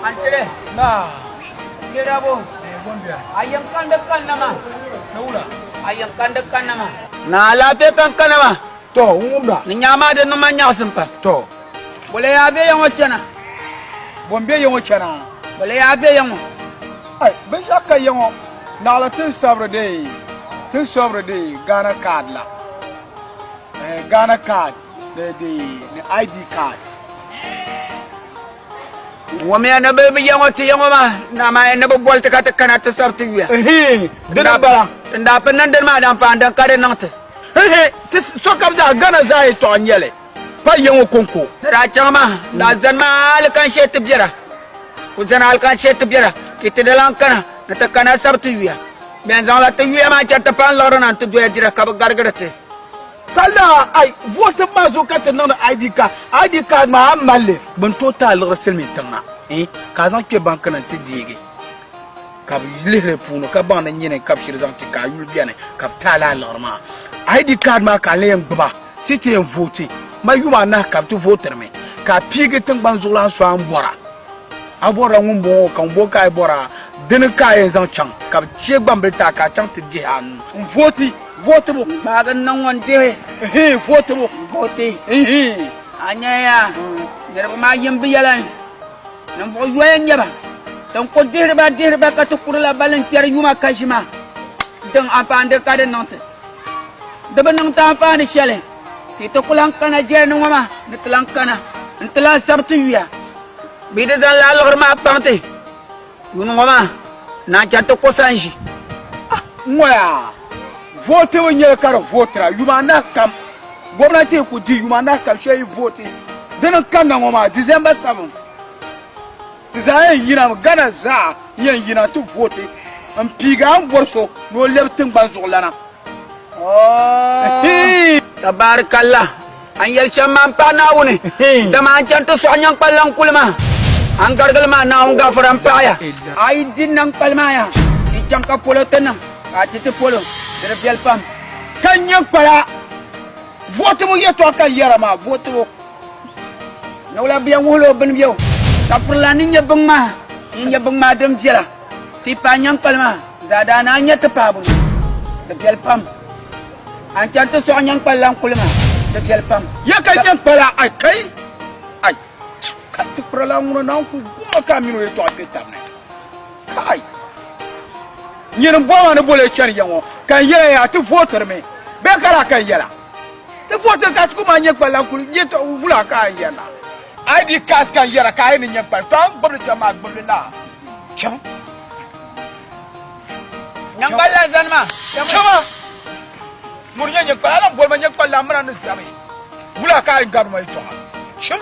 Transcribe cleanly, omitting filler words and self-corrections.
Antele. Na. Kira bo. Gombe. Ayam kan dekan nama. Naula. Ayam kan dekan nama. Na lafiya kan nama. To, ngumda. Ni nyama da numa nyasin pa. To. Bole ya be yan wacce Bombe yango chana. Bole ya be yan. Ai, ben shaka yango. Na la tin sabre de. Tin sabre de Ghana card la. Ghana card. The ID card. Wame na be yan wacce yan ma. Na ma na be gol ta ka ta kana ta sabti wiya. Dina bala. Nda pa nan den ma dan fa dan kare nan ta. Tis so kam da Ghana zai to anyele. Pa yango konko. Da chama da zan ma alkan she tibjara. Ku zan alkan she tibjara. Kiti dalan kana na ta kana sabti wiya. Ben zan la ta wiya ma cha ta pan loro nan tu doya dira ka gargarate. Kala ai vote ma zo ka ta nan ID card. ID card ma amalle. Ban total rasul min tanga. Ka zan ke bank nan ti dige. Ka lihre puno ka ban nan yene kap shir zan ti ka yul biane ka tala lorma. ID card ma ka le ngba. Titi en vote. Ma yuma na ka tu voter me. Ka pige tang ban zulan so an bora. Abora ngumbo kan boka bora. Dene ka en zan chang. Ka che gbambe ta ka chang ti di an. Vote mo. Ba gan nan won te. Vote mo. Vote. Anya ya. Dere ma yimbi yalan. Nan bo yoyen yaba. Dan ko dirba ka to kurla balan pier yuma kashima. Dan apande ka de nonte. Daba nang ta fa ni shele. Ti to kulang kana je no mama. Ni tulang kana. Ntla sabtu ya. Bida zan la lor ma pante. Yunu mama. Na cha to ko sanji. Ngoya. Vote wo nyel karo votra. Yuma na kam. Gwamnati ku di yuma na kam she vote. Dan kan na ngoma December 7th. Tizaye yina Ghana za yen yina tu vote. Am piga am borso no leptin ban zolana. Oh. Tabarakallah. An yel chamman pa na woni. Dama an canto so nyang palang kulma. An gargal ma na on gafaran pa ya. Ay din nang palma ya. Si changka polo tena. Ka titi polo. Dere biel pam. Kanyang para. Vote mo yeto ka yara ma vote mo. Nawla biang wulo ben biyo. Tapurla ninya bengma. Ninya bengma dem jela. Tipa nyang palma. Zadana nya tepabu. De biel pam. An canto so nyang palang kulma. De biel pam. Ya kanyang para ay kai. Ay. Katu prala nguna na ku guma kamino yeto apetarne. Kai. Nyen bo na bole chani yango. Kan yela ya tu voter me. Be kala kan yela. Tu voter ka ku ma nyek palang ku yeto wula ka yela. ID kas kan yara ka ni nyek pa. Tang boble chama boble la. Cham. Nyang bala zanma. Chama. Murnya nyek pa la bol ma nyek pa la mra no zabe. Wula ka ngaru ma ito. Cham.